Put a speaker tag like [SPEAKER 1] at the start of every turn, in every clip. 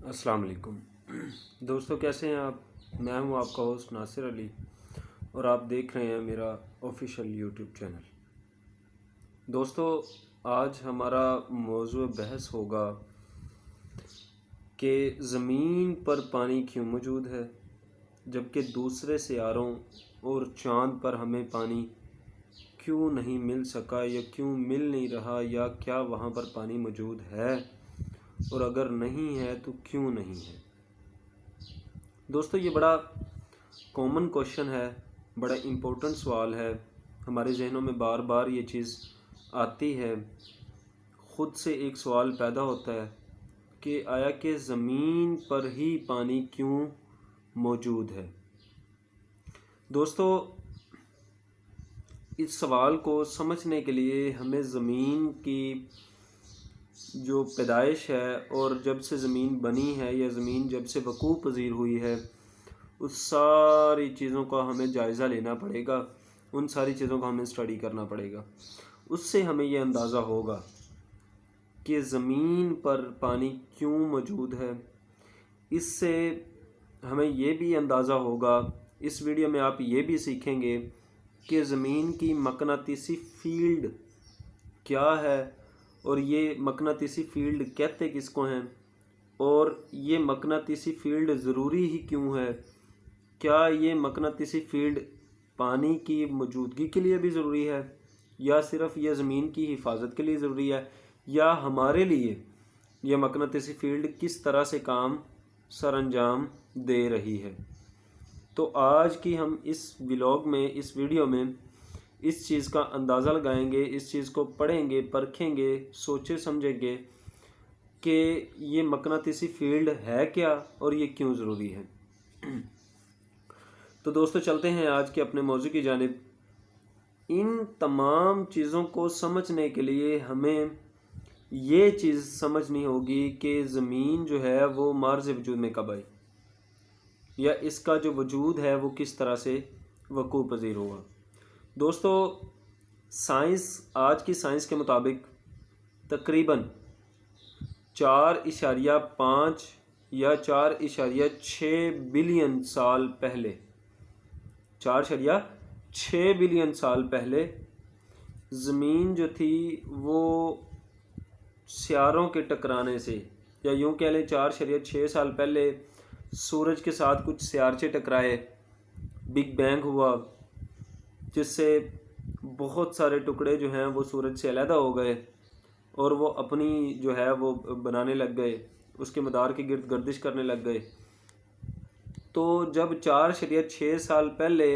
[SPEAKER 1] السلام علیکم دوستو، کیسے ہیں آپ؟ میں ہوں آپ کا ہوسٹ ناصر علی اور آپ دیکھ رہے ہیں میرا آفیشیل یوٹیوب چینل۔ دوستو، آج ہمارا موضوع بحث ہوگا کہ زمین پر پانی کیوں موجود ہے جبکہ دوسرے سیاروں اور چاند پر ہمیں پانی کیوں نہیں مل سکا یا کیوں مل نہیں رہا، یا کیا وہاں پر پانی موجود ہے اور اگر نہیں ہے تو کیوں نہیں ہے۔ دوستو، یہ بڑا کامن کوشچن ہے، بڑا امپورٹنٹ سوال ہے، ہمارے ذہنوں میں بار بار یہ چیز آتی ہے۔ خود سے ایک سوال پیدا ہوتا ہے کہ آیا کہ زمین پر ہی پانی کیوں موجود ہے؟ دوستو، اس سوال کو سمجھنے کے لیے ہمیں زمین کی جو پیدائش ہے اور جب سے زمین بنی ہے یا زمین جب سے وقوع پذیر ہوئی ہے، اس ساری چیزوں کا ہمیں جائزہ لینا پڑے گا، ان ساری چیزوں کا ہمیں اسٹڈی کرنا پڑے گا۔ اس سے ہمیں یہ اندازہ ہوگا کہ زمین پر پانی کیوں موجود ہے۔ اس سے ہمیں یہ بھی اندازہ ہوگا، اس ویڈیو میں آپ یہ بھی سیکھیں گے کہ زمین کی مقناطیسی فیلڈ کیا ہے، اور یہ مقناطیسی فیلڈ کہتے کس کو ہیں، اور یہ مقناطیسی فیلڈ ضروری ہی کیوں ہے۔ کیا یہ مقناطیسی فیلڈ پانی کی موجودگی کے لیے بھی ضروری ہے، یا صرف یہ زمین کی حفاظت کے لیے ضروری ہے، یا ہمارے لیے یہ مقناطیسی فیلڈ کس طرح سے کام سر انجام دے رہی ہے۔ تو آج کی ہم اس ولاگ میں، اس ویڈیو میں اس چیز کا اندازہ لگائیں گے، اس چیز کو پڑھیں گے، پرکھیں گے، سوچیں سمجھیں گے کہ یہ مقناطیسی فیلڈ ہے کیا اور یہ کیوں ضروری ہے۔ تو دوستو، چلتے ہیں آج کے اپنے موضوع کی جانب۔ ان تمام چیزوں کو سمجھنے کے لیے ہمیں یہ چیز سمجھنی ہوگی کہ زمین جو ہے وہ مارز وجود میں کب آئی، یا اس کا جو وجود ہے وہ کس طرح سے وقوع پذیر ہوا۔ دوستو، سائنس، آج کی سائنس کے مطابق تقریباً 4.5 یا 4.6 بلین سال پہلے، 4.6 بلین سال پہلے زمین جو تھی وہ سیاروں کے ٹکرانے سے، یا یوں کہہ لیں 4.6 سال پہلے سورج کے ساتھ کچھ سیارچے ٹکرائے، بگ بینگ ہوا، جس سے بہت سارے ٹکڑے جو ہیں وہ سورج سے علیحدہ ہو گئے اور وہ اپنی جو ہے وہ بنانے لگ گئے، اس کے مدار کے گرد گردش کرنے لگ گئے۔ تو جب 4.6 سال پہلے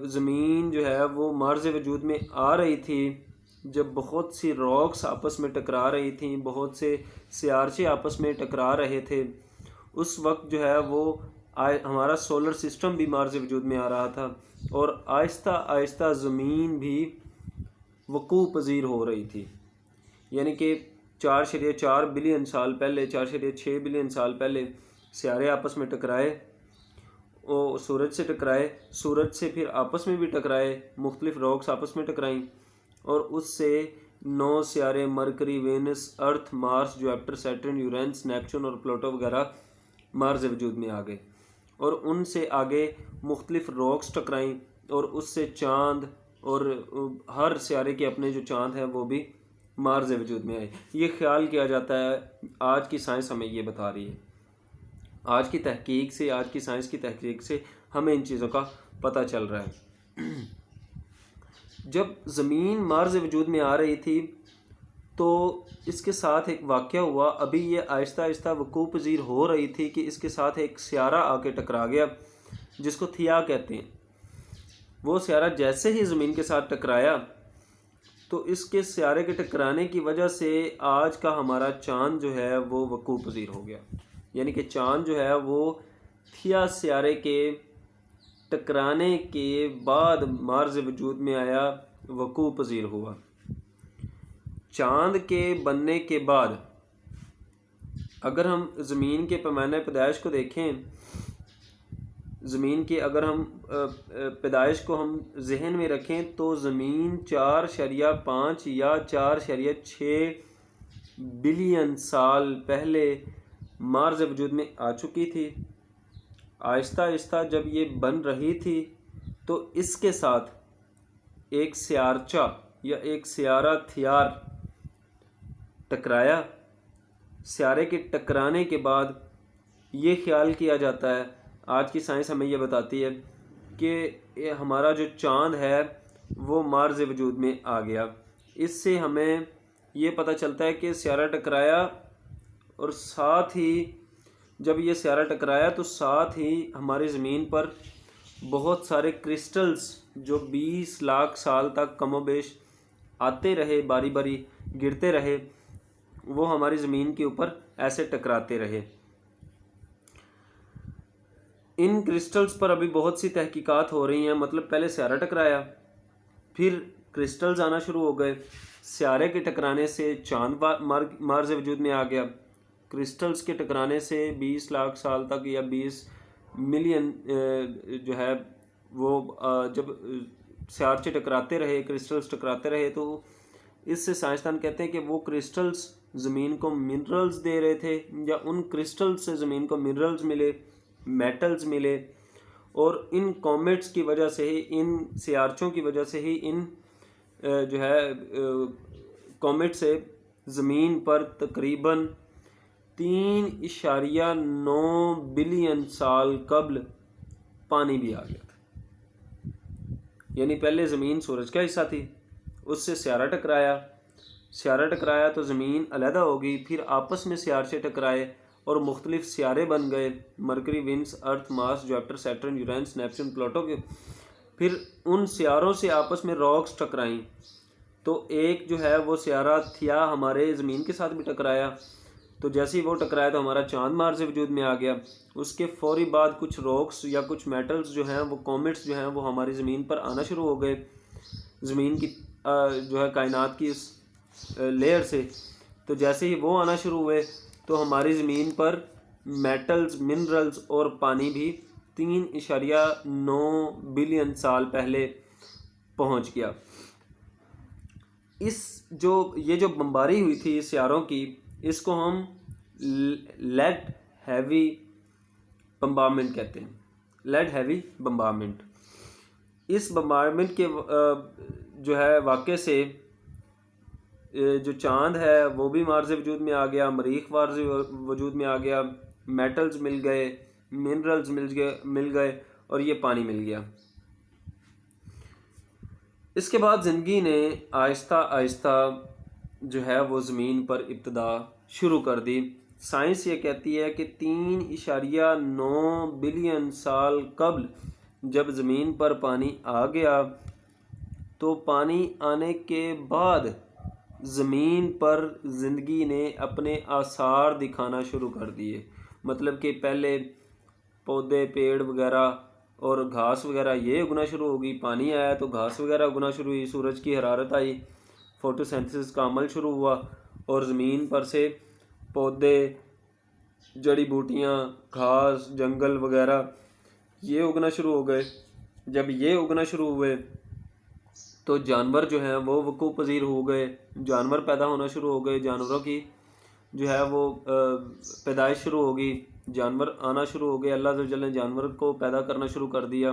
[SPEAKER 1] زمین جو ہے وہ مارز وجود میں آ رہی تھی، جب بہت سی راکس آپس میں ٹکرا رہی تھیں، بہت سے سیارچے آپس میں ٹکرا رہے تھے، اس وقت جو ہے وہ ہمارا سولر سسٹم بھی مارز وجود میں آ رہا تھا، اور آہستہ آہستہ زمین بھی وقوع پذیر ہو رہی تھی۔ یعنی کہ 4.4 بلین سال پہلے، 4.6 بلین سال پہلے سیارے آپس میں ٹکرائے، وہ سورج سے ٹکرائے، سورج سے پھر آپس میں بھی ٹکرائے، مختلف راکس آپس میں ٹکرائیں، اور اس سے 9 سیارے مرکری، وینس، ارتھ، مارس، جوپٹر، سیٹرن، یورینس، نیپچون اور پلوٹو وغیرہ مارز وجود میں آ گئے، اور ان سے آگے مختلف راکس ٹکرائیں، اور اس سے چاند، اور ہر سیارے کے اپنے جو چاند ہیں وہ بھی مارز وجود میں آئے۔ یہ خیال کیا جاتا ہے، آج کی سائنس ہمیں یہ بتا رہی ہے، آج کی تحقیق سے، آج کی سائنس کی تحقیق سے ہمیں ان چیزوں کا پتہ چل رہا ہے۔ جب زمین مارز وجود میں آ رہی تھی تو اس کے ساتھ ایک واقعہ ہوا، ابھی یہ آہستہ آہستہ وقوع پذیر ہو رہی تھی کہ اس کے ساتھ ایک سیارہ آ کے ٹکرا گیا جس کو تھیا کہتے ہیں۔ وہ سیارہ جیسے ہی زمین کے ساتھ ٹکرایا تو اس کے سیارے کے ٹکرانے کی وجہ سے آج کا ہمارا چاند جو ہے وہ وقوع پذیر ہو گیا۔ یعنی کہ چاند جو ہے وہ تھیا سیارے کے ٹکرانے کے بعد مارز وجود میں آیا، وقوع پذیر ہوا۔ چاند کے بننے کے بعد اگر ہم زمین کے پیمانہ پیدائش کو دیکھیں، زمین کے اگر ہم پیدائش کو ہم ذہن میں رکھیں تو زمین 4.5 یا 4.6 بلین سال پہلے مارز وجود میں آ چکی تھی۔ آہستہ آہستہ جب یہ بن رہی تھی تو اس کے ساتھ ایک سیارچہ یا ایک سیارہ تھیار ٹکرایا۔ سیارے کے ٹکرانے کے بعد یہ خیال کیا جاتا ہے، آج کی سائنس ہمیں یہ بتاتی ہے کہ ہمارا جو چاند ہے وہ مارز وجود میں آ گیا۔ اس سے ہمیں یہ پتہ چلتا ہے کہ سیارہ ٹکرایا، اور ساتھ ہی جب یہ سیارہ ٹکرایا تو ساتھ ہی ہماری زمین پر بہت سارے کرسٹلز جو 20 لاکھ سال تک کم و بیش آتے رہے، باری باری گرتے رہے، وہ ہماری زمین کے اوپر ایسے ٹکراتے رہے۔ ان کرسٹلز پر ابھی بہت سی تحقیقات ہو رہی ہیں، مطلب پہلے سیارہ ٹکرایا، پھر کرسٹلز آنا شروع ہو گئے، سیارے کے ٹکرانے سے چاند مارز وجود میں آ گیا، کرسٹلز کے ٹکرانے سے 20 لاکھ سال تک یا 20 ملین جو ہے وہ جب سیارچے ٹکراتے رہے، کرسٹلز ٹکراتے رہے، تو اس سے سائنسدان کہتے ہیں کہ وہ کرسٹلز زمین کو منرلز دے رہے تھے، یا ان کرسٹلز سے زمین کو منرلز ملے، میٹلز ملے، اور ان کومیٹس کی وجہ سے ہی، ان سیارچوں کی وجہ سے ہی، ان جو ہے کومیٹ سے زمین پر تقریباً 3.9 بلین سال قبل پانی بھی آ گیا تھا۔ یعنی پہلے زمین سورج کا حصہ تھی، اس سے سیارہ ٹکرایا تو زمین علیحدہ ہو گئی، پھر آپس میں سیارچے ٹکرائے اور مختلف سیارے بن گئے، مرکری، وینس، ارتھ، مارس، جوپٹر، سیٹرن، یورینس، نیپچون، پلوٹو کے۔ پھر ان سیاروں سے آپس میں راکس ٹکرائیں، تو ایک جو ہے وہ سیارہ تھیا ہمارے زمین کے ساتھ بھی ٹکرایا، تو جیسے ہی وہ ٹکرایا تو ہمارا چاند مارز وجود میں آ گیا۔ اس کے فوری بعد کچھ راکس یا کچھ میٹلز جو ہیں، وہ کومیٹس جو ہیں، وہ ہماری زمین پر آنا شروع ہو گئے، زمین کی جو ہے کائنات کی اس لیئر سے۔ تو جیسے ہی وہ آنا شروع ہوئے تو ہماری زمین پر میٹلز، منرلز اور پانی بھی 3.9 بلین سال پہلے پہنچ گیا۔ یہ جو بمباری ہوئی تھی سیاروں کی، اس کو ہم لیڈ ہیوی بمبارمنٹ کہتے ہیں، لیڈ ہیوی بمبارمنٹ۔ اس بمبارمنٹ کے جو ہے واقعے سے جو چاند ہے وہ بھی مارز وجود میں آ گیا، مریخ مارز وجود میں آ گیا، میٹلز مل گئے، منرلز مل گئے، اور یہ پانی مل گیا۔ اس کے بعد زندگی نے آہستہ آہستہ جو ہے وہ زمین پر ابتدا شروع کر دی۔ سائنس یہ کہتی ہے کہ 3.9 بلین سال قبل جب زمین پر پانی آ گیا تو پانی آنے کے بعد زمین پر زندگی نے اپنے آثار دکھانا شروع کر دیے۔ مطلب کہ پہلے پودے، پیڑ وغیرہ اور گھاس وغیرہ یہ اگنا شروع ہوگی، پانی آیا تو گھاس وغیرہ اگنا شروع ہوئی، سورج کی حرارت آئی، فوٹو سینتھسس کا عمل شروع ہوا، اور زمین پر سے پودے، جڑی بوٹیاں، گھاس، جنگل وغیرہ یہ اگنا شروع ہو گئے۔ جب یہ اگنا شروع ہوئے تو جانور جو ہیں وہ وقوع پذیر ہو گئے، جانور پیدا ہونا شروع ہو گئے، جانوروں کی جو ہے وہ پیدائش شروع ہو گئی، جانور آنا شروع ہو گئے، اللہ عز و جل نے جانور کو پیدا کرنا شروع کر دیا۔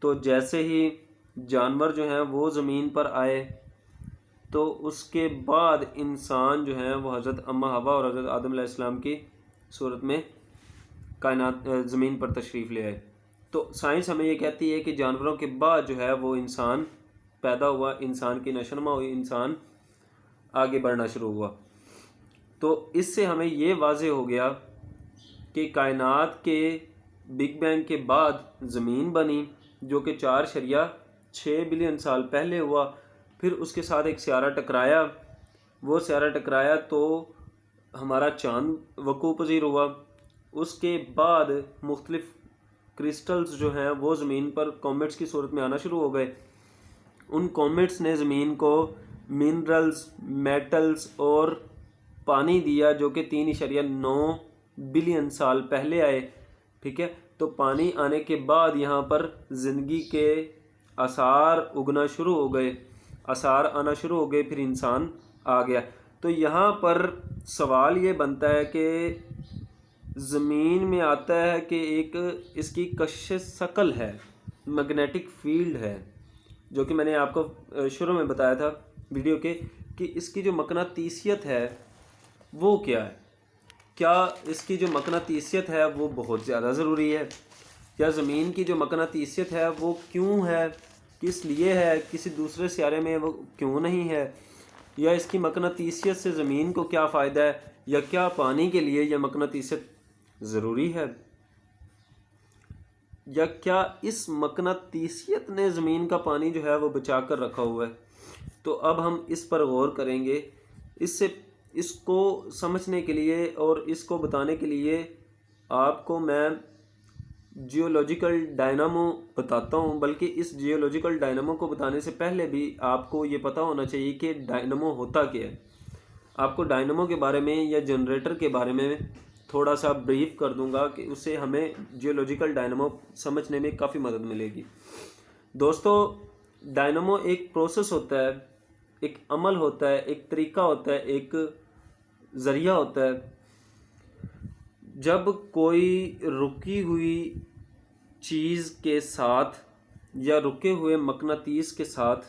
[SPEAKER 1] تو جیسے ہی جانور جو ہیں وہ زمین پر آئے تو اس کے بعد انسان جو ہیں وہ حضرت اماں حوا اور حضرت آدم علیہ السلام کی صورت میں کائنات زمین پر تشریف لے آئے۔ تو سائنس ہمیں یہ کہتی ہے کہ جانوروں کے بعد جو ہے وہ انسان پیدا ہوا، انسان کی نشوونما ہوئی، انسان آگے بڑھنا شروع ہوا۔ تو اس سے ہمیں یہ واضح ہو گیا کہ کائنات کے بگ بینگ کے بعد زمین بنی، جو کہ 4.6 بلین سال پہلے ہوا، پھر اس کے ساتھ ایک سیارہ ٹکرایا، وہ سیارہ ٹکرایا تو ہمارا چاند وقوع پذیر ہوا۔ اس کے بعد مختلف کرسٹلز جو ہیں وہ زمین پر کومیٹس کی صورت میں آنا شروع ہو گئے، ان کومیٹس نے زمین کو منرلز، میٹلز اور پانی دیا، جو کہ 3.9 بلین سال پہلے آئے، ٹھیک ہے۔ تو پانی آنے کے بعد یہاں پر زندگی کے آثار اگنا شروع ہو گئے، آثار آنا شروع ہو گئے، پھر انسان آ گیا۔ تو یہاں پر سوال یہ بنتا ہے کہ زمین میں آتا ہے کہ ایک اس کی کشش ثقل ہے، میگنیٹک فیلڈ ہے، جو کہ میں نے آپ کو شروع میں بتایا تھا ویڈیو کے کہ اس کی جو مقناطیسیت ہے وہ کیا ہے. کیا اس کی جو مقناطیسیت ہے وہ بہت زیادہ ضروری ہے؟ یا زمین کی جو مقناطیسیت ہے وہ کیوں ہے، کس لیے ہے، کسی دوسرے سیارے میں وہ کیوں نہیں ہے؟ یا اس کی مقناطیسیت سے زمین کو کیا فائدہ ہے؟ یا کیا پانی کے لیے یہ مقناطیسیت ضروری ہے؟ یا کیا اس مقناطیسیت نے زمین کا پانی جو ہے وہ بچا کر رکھا ہوا ہے؟ تو اب ہم اس پر غور کریں گے. اس کو سمجھنے کے لیے اور اس کو بتانے کے لیے آپ کو میں جیولوجیکل ڈائنامو بتاتا ہوں، بلکہ اس جیولوجیکل ڈائنامو کو بتانے سے پہلے بھی آپ کو یہ پتہ ہونا چاہیے کہ ڈائنامو ہوتا کیا ہے. آپ کو ڈائنامو کے بارے میں یا جنریٹر کے بارے میں تھوڑا سا بریف کر دوں گا کہ اس سے ہمیں جیولوجیکل ڈائنامو سمجھنے میں کافی مدد ملے گی. دوستو، ڈائنامو ایک پروسیس ہوتا ہے، ایک عمل ہوتا ہے، ایک طریقہ ہوتا ہے، ایک ذریعہ ہوتا ہے. جب کوئی رکی ہوئی چیز کے ساتھ یا رکے ہوئے مقناطیس کے ساتھ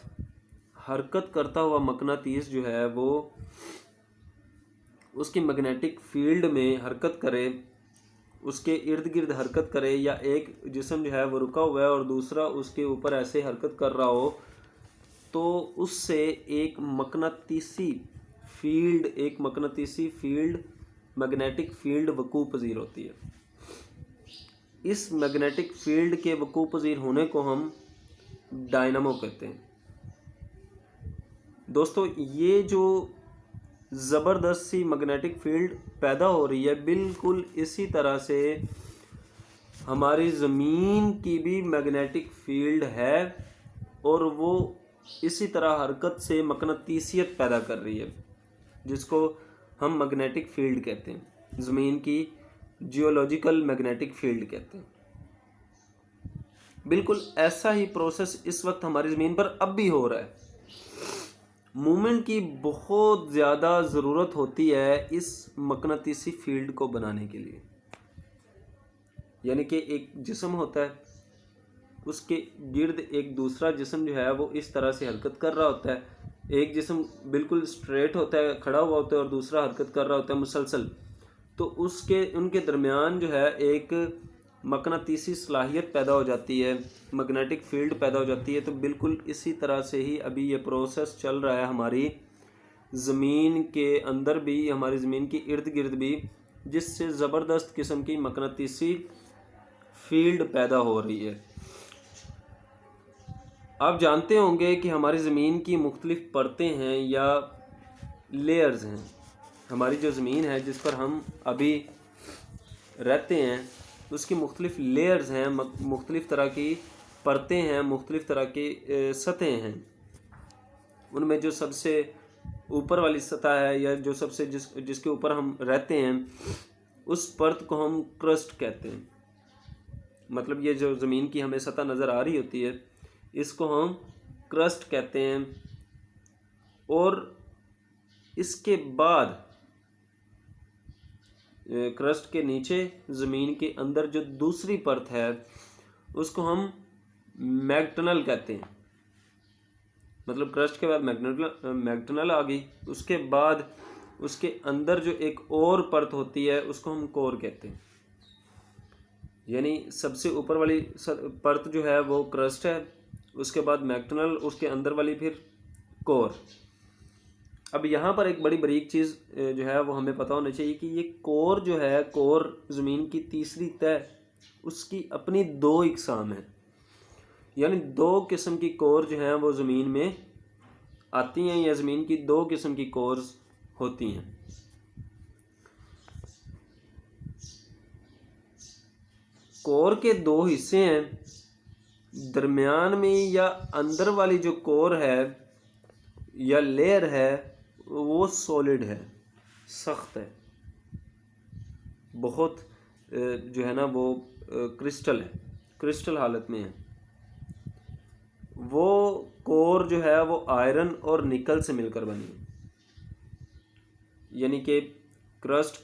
[SPEAKER 1] حرکت کرتا ہوا مقناطیس جو ہے وہ اس کی میگنیٹک فیلڈ میں حرکت کرے، اس کے ارد گرد حرکت کرے، یا ایک جسم جو ہے وہ رکا ہوا ہے اور دوسرا اس کے اوپر ایسے حرکت کر رہا ہو، تو اس سے ایک مقناطیسی فیلڈ میگنیٹک فیلڈ وقوع پذیر ہوتی ہے. اس میگنیٹک فیلڈ کے وقوع پذیر ہونے کو ہم ڈائنامو کہتے ہیں. دوستو، یہ جو زبردست سی میگنیٹک فیلڈ پیدا ہو رہی ہے، بالکل اسی طرح سے ہماری زمین کی بھی میگنیٹک فیلڈ ہے، اور وہ اسی طرح حرکت سے مقناطیسیت پیدا کر رہی ہے، جس کو ہم میگنیٹک فیلڈ کہتے ہیں، زمین کی جیولوجیکل میگنیٹک فیلڈ کہتے ہیں. بالکل ایسا ہی پروسیس اس وقت ہماری زمین پر اب بھی ہو رہا ہے. مومنٹ کی بہت زیادہ ضرورت ہوتی ہے اس مقناطیسی فیلڈ کو بنانے کے لیے. یعنی کہ ایک جسم ہوتا ہے، اس کے گرد ایک دوسرا جسم جو ہے وہ اس طرح سے حرکت کر رہا ہوتا ہے. ایک جسم بالکل اسٹریٹ ہوتا ہے، کھڑا ہوا ہوتا ہے، اور دوسرا حرکت کر رہا ہوتا ہے مسلسل. تو ان کے درمیان جو ہے ایک مقناطیسی صلاحیت پیدا ہو جاتی ہے، میگنیٹک فیلڈ پیدا ہو جاتی ہے. تو بالکل اسی طرح سے ہی ابھی یہ پروسیس چل رہا ہے ہماری زمین کے اندر بھی، ہماری زمین کی ارد گرد بھی، جس سے زبردست قسم کی مقناطیسی فیلڈ پیدا ہو رہی ہے. آپ جانتے ہوں گے کہ ہماری زمین کی مختلف پرتیں ہیں یا لیئرز ہیں. ہماری جو زمین ہے جس پر ہم ابھی رہتے ہیں، اس کی مختلف لیئرز ہیں، مختلف طرح کی پرتیں ہیں، مختلف طرح کی سطحیں ہیں. ان میں جو سب سے اوپر والی سطح ہے، یا جو سب سے جس کے اوپر ہم رہتے ہیں، اس پرت کو ہم کرسٹ کہتے ہیں. مطلب یہ جو زمین کی ہمیں سطح نظر آ رہی ہوتی ہے، اس کو ہم کرسٹ کہتے ہیں. اور اس کے بعد کرسٹ کے نیچے زمین کے اندر جو دوسری پرت ہے، اس کو ہم میگٹنل کہتے ہیں. مطلب کرسٹ کے بعد میگٹنل آ گئی. اس کے بعد اس کے اندر جو ایک اور پرت ہوتی ہے، اس کو ہم کور کہتے ہیں. یعنی سب سے اوپر والی پرت جو ہے وہ کرسٹ ہے، اس کے بعد میگٹنل، اس کے اندر والی پھر کور. اب یہاں پر ایک بڑی باریک چیز جو ہے وہ ہمیں پتہ ہونا چاہیے کہ یہ کور جو ہے، کور زمین کی تیسری تہہ، اس کی اپنی دو اقسام ہیں. یعنی دو قسم کی کور جو ہیں وہ زمین میں آتی ہیں، یا زمین کی دو قسم کی کورز ہوتی ہیں. کور کے دو حصے ہیں. درمیان میں یا اندر والی جو کور ہے یا لیئر ہے، وہ سولڈ ہے، سخت ہے، بہت جو ہے نا وہ کرسٹل ہے، کرسٹل حالت میں ہے. وہ کور جو ہے وہ آئرن اور نکل سے مل کر بنی ہے. یعنی کہ کرسٹ،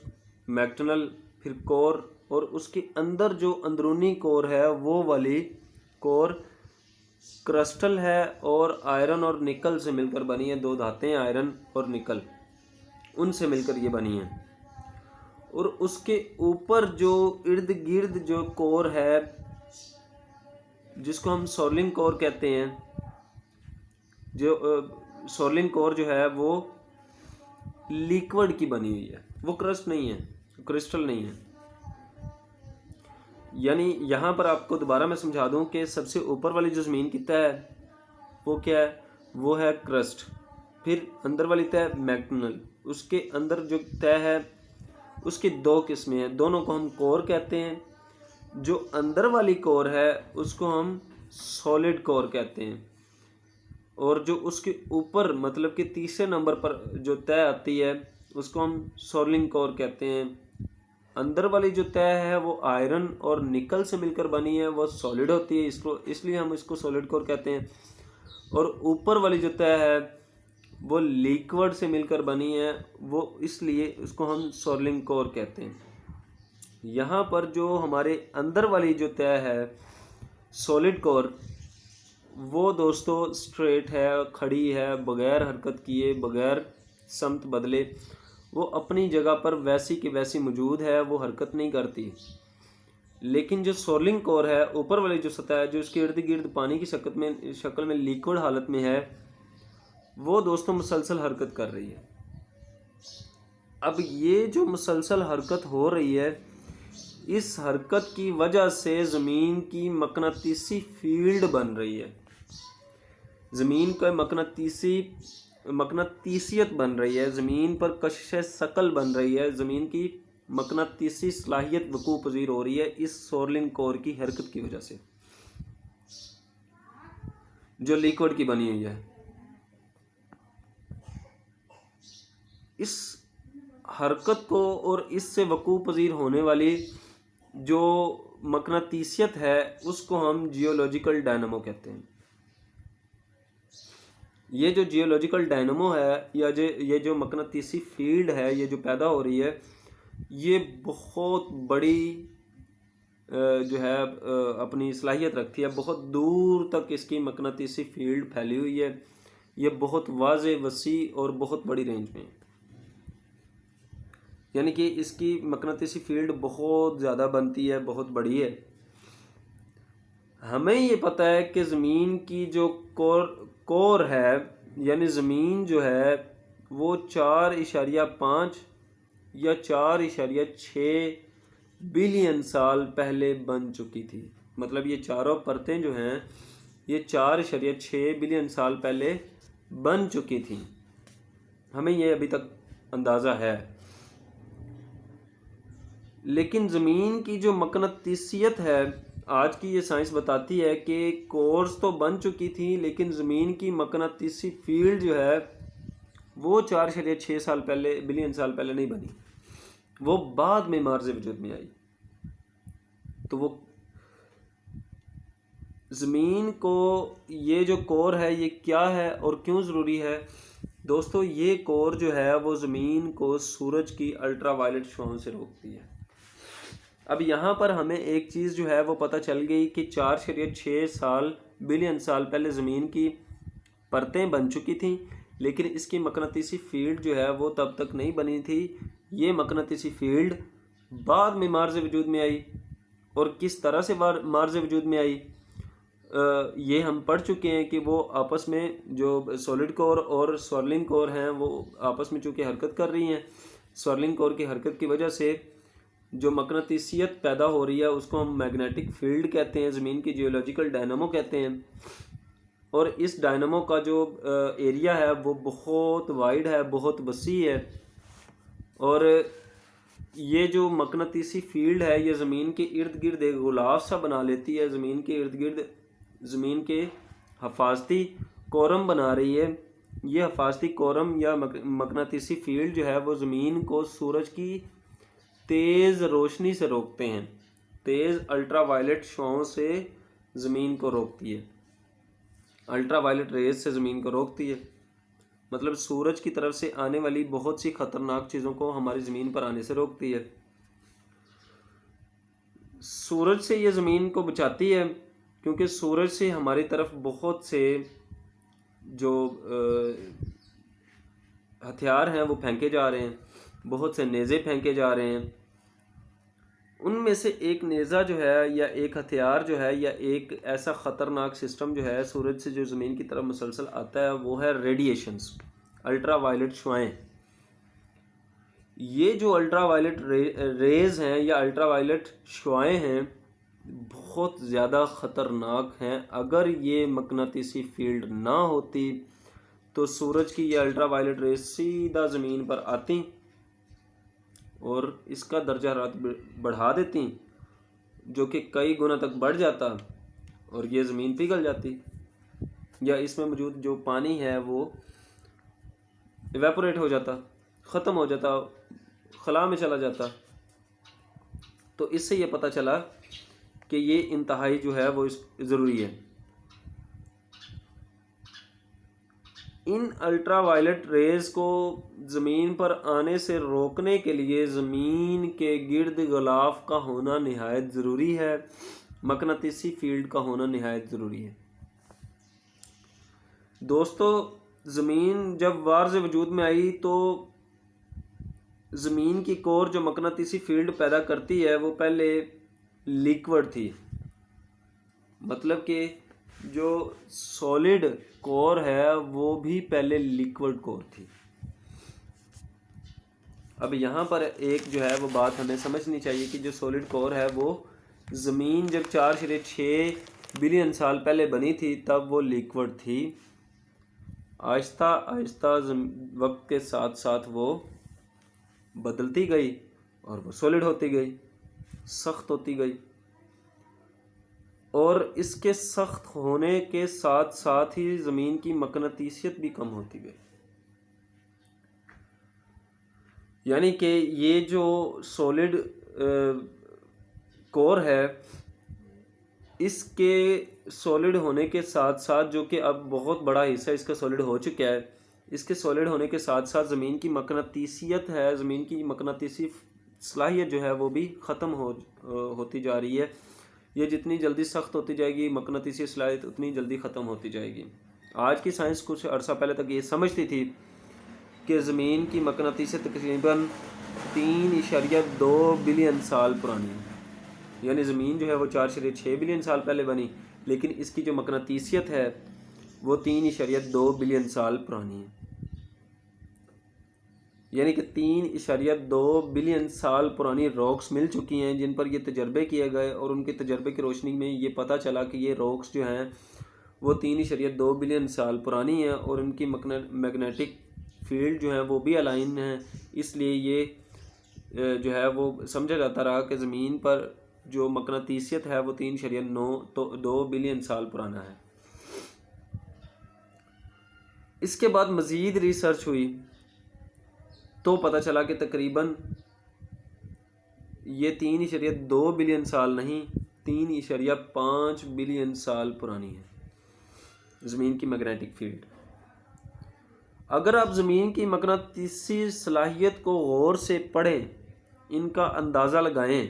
[SPEAKER 1] میگٹنل پھر کور، اور اس کے اندر جو اندرونی کور ہے وہ والی کور کرسٹل ہے اور آئرن اور نکل سے مل کر بنی ہے. دو دھاتیں آئرن اور نکل، ان سے مل کر یہ بنی ہیں. اور اس کے اوپر جو ارد گرد جو کور ہے جس کو ہم سورلنگ کور کہتے ہیں، جو سورلنگ کور جو ہے وہ لیکوڈ کی بنی ہوئی ہے، وہ کرسٹ نہیں ہے، کرسٹل نہیں ہے. یعنی یہاں پر آپ کو دوبارہ میں سمجھا دوں کہ سب سے اوپر والی جو زمین کی تہ ہے وہ کیا ہے؟ وہ ہے کرسٹ. پھر اندر والی تہ میگنل. اس کے اندر جو تہ ہے اس کی دو قسمیں ہیں، دونوں کو ہم کور کہتے ہیں. جو اندر والی کور ہے اس کو ہم سولڈ کور کہتے ہیں، اور جو اس کے اوپر مطلب کہ تیسرے نمبر پر جو تہ آتی ہے اس کو ہم سورلنگ کور کہتے ہیں. اندر والی جو تہ ہے وہ آئرن اور نکل سے مل کر بنی ہے، وہ سالڈ ہوتی ہے، اس لیے ہم اس کو سالڈ کور کہتے ہیں. اور اوپر والی جو تہ ہے وہ لیکوڈ سے مل کر بنی ہے، وہ اس لیے اس کو ہم سورلنگ کور کہتے ہیں. یہاں پر جو ہمارے اندر والی جو تہ ہے سالڈ کور، وہ دوستو اسٹریٹ ہے، کھڑی ہے، بغیر حرکت کیے، بغیر سمت بدلے، وہ اپنی جگہ پر ویسی کی ویسی موجود ہے، وہ حرکت نہیں کرتی. لیکن جو سورلنگ کور ہے، اوپر والی جو سطح ہے جو اس کے ارد گرد پانی کی شکل میں لیکوڈ حالت میں ہے، وہ دوستوں مسلسل حرکت کر رہی ہے. اب یہ جو مسلسل حرکت ہو رہی ہے، اس حرکت کی وجہ سے زمین کی مقناطیسی فیلڈ بن رہی ہے، زمین کا مقناطیسیت بن رہی ہے، زمین پر کشش ثقل بن رہی ہے، زمین کی مقناطیسی صلاحیت وقوع پذیر ہو رہی ہے اس سورلنگ کور کی حرکت کی وجہ سے جو لیکوڈ کی بنی ہوئی ہے. اس حرکت کو اور اس سے وقوع پذیر ہونے والی جو مقناطیسیت ہے اس کو ہم جیولوجیکل ڈائنامو کہتے ہیں. یہ جو جیولوجیکل ڈائنامو ہے یا یہ جو مقناطیسی فیلڈ ہے یہ جو پیدا ہو رہی ہے، یہ بہت بڑی جو ہے اپنی صلاحیت رکھتی ہے، بہت دور تک اس کی مقناطیسی فیلڈ پھیلی ہوئی ہے. یہ بہت واضح، وسیع اور بہت بڑی رینج میں ہے، یعنی کہ اس کی مقناطیسی فیلڈ بہت زیادہ بنتی ہے، بہت بڑی ہے. ہمیں یہ پتہ ہے کہ زمین کی جو کور ہے، یعنی زمین جو ہے وہ 4.5 یا 4.6 بلین سال پہلے بن چکی تھی. مطلب یہ چاروں پرتیں جو ہیں یہ 4.6 بلین سال پہلے بن چکی تھیں. ہمیں یہ ابھی تک اندازہ ہے. لیکن زمین کی جو مقناطیسیت ہے، آج کی یہ سائنس بتاتی ہے کہ کورز تو بن چکی تھی لیکن زمین کی مقناطیسی فیلڈ جو ہے وہ 4.6 بلین سال پہلے نہیں بنی، وہ بعد میں مارز وجود میں آئی. تو وہ زمین کو یہ جو کور ہے یہ کیا ہے اور کیوں ضروری ہے؟ دوستو یہ کور جو ہے وہ زمین کو سورج کی الٹرا وائلٹ شعاؤں سے روکتی ہے. اب یہاں پر ہمیں ایک چیز جو ہے وہ پتہ چل گئی کہ 4.6 بلین سال پہلے زمین کی پرتیں بن چکی تھیں، لیکن اس کی مقناطیسی فیلڈ جو ہے وہ تب تک نہیں بنی تھی. یہ مقناطیسی فیلڈ بعد میں مارز وجود میں آئی. اور کس طرح سے مارز وجود میں آئی یہ ہم پڑھ چکے ہیں کہ وہ آپس میں جو سولڈ کور اور سورلنگ کور ہیں وہ آپس میں چونکہ حرکت کر رہی ہیں. سورلنگ کور کی حرکت کی وجہ سے جو مقناطیسیت پیدا ہو رہی ہے اس کو ہم میگنیٹک فیلڈ کہتے ہیں، زمین کی جیولوجیکل ڈائنامو کہتے ہیں. اور اس ڈائنامو کا جو ایریا ہے وہ بہت وائڈ ہے، بہت وسیع ہے. اور یہ جو مقناطیسی فیلڈ ہے یہ زمین کے ارد گرد ایک غلاف سا بنا لیتی ہے، زمین کے ارد گرد زمین کے حفاظتی کورم بنا رہی ہے. یہ حفاظتی کورم یا مقناطیسی فیلڈ جو ہے وہ زمین کو سورج کی تیز روشنی سے روکتے ہیں، تیز الٹرا وائلٹ شعاؤں سے زمین کو روکتی ہے، الٹرا وائلٹ ریز سے زمین کو روکتی ہے. مطلب سورج کی طرف سے آنے والی بہت سی خطرناک چیزوں کو ہماری زمین پر آنے سے روکتی ہے. سورج سے یہ زمین کو بچاتی ہے، کیونکہ سورج سے ہماری طرف بہت سے جو ہتھیار ہیں وہ پھینکے جا رہے ہیں، بہت سے نیزے پھینکے جا رہے ہیں۔ ان میں سے ایک نیزہ جو ہے یا ایک ہتھیار جو ہے یا ایک ایسا خطرناک سسٹم جو ہے سورج سے جو زمین کی طرف مسلسل آتا ہے، وہ ہے ریڈیشنز، الٹرا وائلٹ شعاعیں۔ یہ جو الٹرا وائلٹ ریز ہیں یا الٹرا وائلٹ شعاعیں ہیں، بہت زیادہ خطرناک ہیں۔ اگر یہ مقناطیسی فیلڈ نہ ہوتی تو سورج کی یہ الٹرا وائلٹ ریز سیدھا زمین پر آتی اور اس کا درجہ حرارت بڑھا دیتی، جو کہ کئی گنا تک بڑھ جاتا اور یہ زمین پگھل جاتی، یا اس میں موجود جو پانی ہے وہ ایویپوریٹ ہو جاتا، ختم ہو جاتا، خلا میں چلا جاتا۔ تو اس سے یہ پتہ چلا کہ یہ انتہائی جو ہے وہ ضروری ہے۔ ان الٹرا وائلٹ ریز کو زمین پر آنے سے روکنے کے لیے زمین کے گرد غلاف کا ہونا نہایت ضروری ہے، مقناطیسی فیلڈ کا ہونا نہایت ضروری ہے۔ دوستو، زمین جب وارز وجود میں آئی تو زمین کی کور جو مقناطیسی فیلڈ پیدا کرتی ہے وہ پہلے لیکوڈ تھی، مطلب کہ جو سولڈ کور ہے وہ بھی پہلے لیکوڈ کور تھی۔ اب یہاں پر ایک جو ہے وہ بات ہمیں سمجھنی چاہیے کہ جو سولڈ کور ہے وہ زمین جب 4.6 بلین سال پہلے بنی تھی تب وہ لیکوڈ تھی۔ آہستہ آہستہ وقت کے ساتھ ساتھ وہ بدلتی گئی اور وہ سولڈ ہوتی گئی، سخت ہوتی گئی، اور اس کے سخت ہونے کے ساتھ ساتھ ہی زمین کی مقناطیسیت بھی کم ہوتی گئی۔ یعنی کہ یہ جو سولڈ کور ہے، اس کے سولڈ ہونے کے ساتھ ساتھ، جو کہ اب بہت بڑا حصہ اس کا سولڈ ہو چکا ہے، اس کے سولڈ ہونے کے ساتھ ساتھ زمین کی مقناطیسیت ہے، زمین کی مقناطیسی صلاحیت جو ہے وہ بھی ختم ہوتی جا رہی ہے۔ یہ جتنی جلدی سخت ہوتی جائے گی مقناطیسی صلاحیت اتنی جلدی ختم ہوتی جائے گی۔ آج کی سائنس کچھ عرصہ پہلے تک یہ سمجھتی تھی کہ زمین کی مقناطیسیت تقریباً 3.2 بلین سال پرانی ہے، یعنی زمین جو ہے وہ 4.6 بلین سال پہلے بنی، لیکن اس کی جو مقناطیسیت ہے وہ 3.2 بلین سال پرانی ہے۔ یعنی کہ 3.2 بلین سال پرانی راکس مل چکی ہیں جن پر یہ تجربے کیے گئے، اور ان کے تجربے کی روشنی میں یہ پتہ چلا کہ یہ راکس جو ہیں وہ 3.2 بلین سال پرانی ہیں، اور ان کی میگنیٹک فیلڈ جو ہیں وہ بھی الائن ہیں۔ اس لیے یہ جو ہے وہ سمجھا جاتا رہا کہ زمین پر جو مقناطیسیت ہے وہ 3.2 بلین سال پرانا ہے۔ اس کے بعد مزید ریسرچ ہوئی تو پتہ چلا کہ تقریباً یہ 3.2 بلین سال نہیں، 3.5 بلین سال پرانی ہے زمین کی میگنیٹک فیلڈ۔ اگر آپ زمین کی مقناطیسی صلاحیت کو غور سے پڑھیں، ان کا اندازہ لگائیں،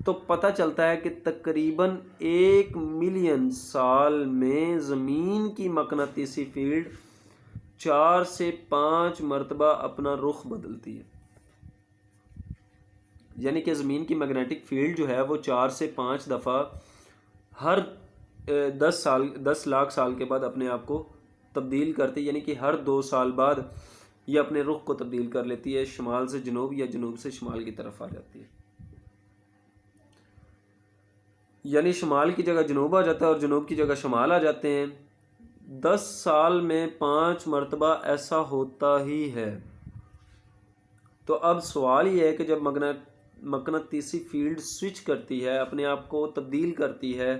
[SPEAKER 1] تو پتہ چلتا ہے کہ تقریباً 1 ملین سال میں زمین کی مقناطیسی فیلڈ 4 سے 5 مرتبہ اپنا رخ بدلتی ہے۔ یعنی کہ زمین کی میگنیٹک فیلڈ جو ہے وہ 4 سے 5 دفعہ ہر 10 لاکھ سال کے بعد اپنے آپ کو تبدیل کرتی، یعنی کہ ہر 2 سال بعد یہ اپنے رخ کو تبدیل کر لیتی ہے، شمال سے جنوب یا جنوب سے شمال کی طرف آ جاتی ہے۔ یعنی شمال کی جگہ جنوب آ جاتا ہے اور جنوب کی جگہ شمال آ جاتے ہیں۔ 10 سال میں 5 مرتبہ ایسا ہوتا ہی ہے۔ تو اب سوال یہ ہے کہ جب مقناطیسی فیلڈ سوئچ کرتی ہے، اپنے آپ کو تبدیل کرتی ہے،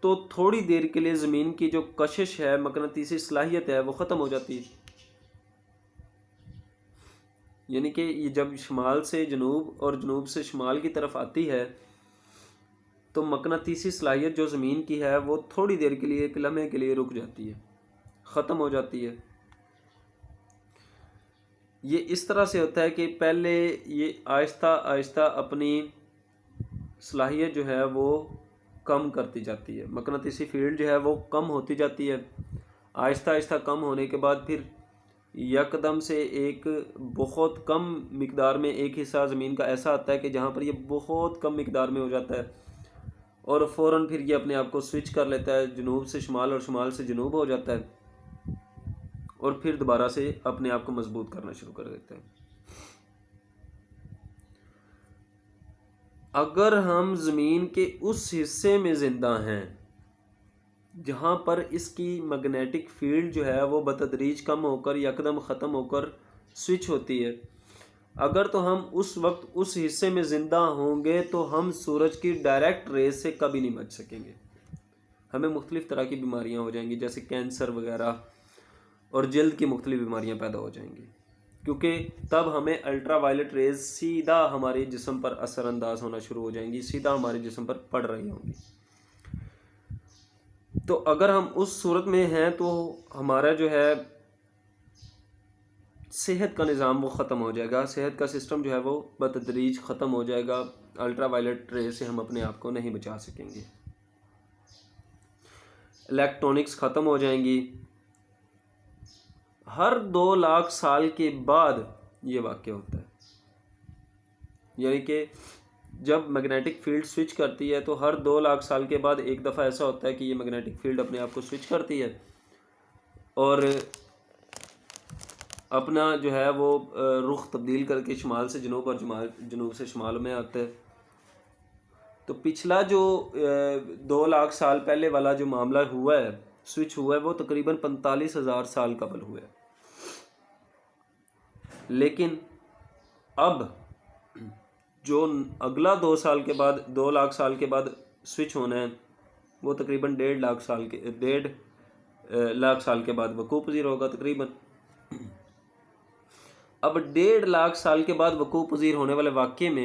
[SPEAKER 1] تو تھوڑی دیر کے لیے زمین کی جو کشش ہے، مقناطیسی صلاحیت ہے، وہ ختم ہو جاتی ہے۔ یعنی کہ یہ جب شمال سے جنوب اور جنوب سے شمال کی طرف آتی ہے تو مقناطیسی صلاحیت جو زمین کی ہے وہ تھوڑی دیر کے لیے، ایک لمحے کے لیے رک جاتی ہے، ختم ہو جاتی ہے۔ یہ اس طرح سے ہوتا ہے کہ پہلے یہ آہستہ آہستہ اپنی صلاحیت جو ہے وہ کم کرتی جاتی ہے، مقناطیسی فیلڈ جو ہے وہ کم ہوتی جاتی ہے، آہستہ آہستہ کم ہونے کے بعد پھر یکدم سے ایک بہت کم مقدار میں ایک حصہ زمین کا ایسا آتا ہے کہ جہاں پر یہ بہت کم مقدار میں ہو جاتا ہے اور فوراً پھر یہ اپنے آپ کو سوئچ کر لیتا ہے، جنوب سے شمال اور شمال سے جنوب ہو جاتا ہے اور پھر دوبارہ سے اپنے آپ کو مضبوط کرنا شروع کر دیتا ہے۔ اگر ہم زمین کے اس حصے میں زندہ ہیں جہاں پر اس کی میگنیٹک فیلڈ جو ہے وہ بتدریج کم ہو کر یکدم ختم ہو کر سوئچ ہوتی ہے، اگر تو ہم اس وقت اس حصے میں زندہ ہوں گے تو ہم سورج کی ڈائریکٹ ریز سے کبھی نہیں بچ سکیں گے، ہمیں مختلف طرح کی بیماریاں ہو جائیں گی جیسے کینسر وغیرہ اور جلد کی مختلف بیماریاں پیدا ہو جائیں گی، کیونکہ تب ہمیں الٹرا وائلٹ ریز سیدھا ہمارے جسم پر اثر انداز ہونا شروع ہو جائیں گی، سیدھا ہمارے جسم پر پڑ رہی ہوں گی۔ تو اگر ہم اس صورت میں ہیں تو ہمارا جو ہے صحت کا نظام وہ ختم ہو جائے گا، صحت کا سسٹم جو ہے وہ بتدریج ختم ہو جائے گا، الٹرا وائلٹ رے سے ہم اپنے آپ کو نہیں بچا سکیں گے، الیکٹرونکس ختم ہو جائیں گی۔ ہر 2 لاکھ سال کے بعد یہ واقع ہوتا ہے، یعنی کہ جب میگنیٹک فیلڈ سوئچ کرتی ہے تو ہر 2 لاکھ سال کے بعد ایک دفعہ ایسا ہوتا ہے کہ یہ میگنیٹک فیلڈ اپنے آپ کو سوئچ کرتی ہے اور اپنا جو ہے وہ رخ تبدیل کر کے شمال سے جنوب اور جنوب سے شمال میں آتا ہے۔ تو پچھلا جو 2 لاکھ سال پہلے والا جو معاملہ ہوا ہے، سوئچ ہوا ہے، وہ تقریباً 45,000 سال قبل ہوا ہے، لیکن اب جو اگلا 2 لاکھ سال کے بعد سوئچ ہونا ہے وہ تقریباً 1.5 لاکھ سال کے بعد وقوع پذیر ہوگا تقریباً۔ اب 1.5 لاکھ سال کے بعد وقوع پذیر ہونے والے واقعے میں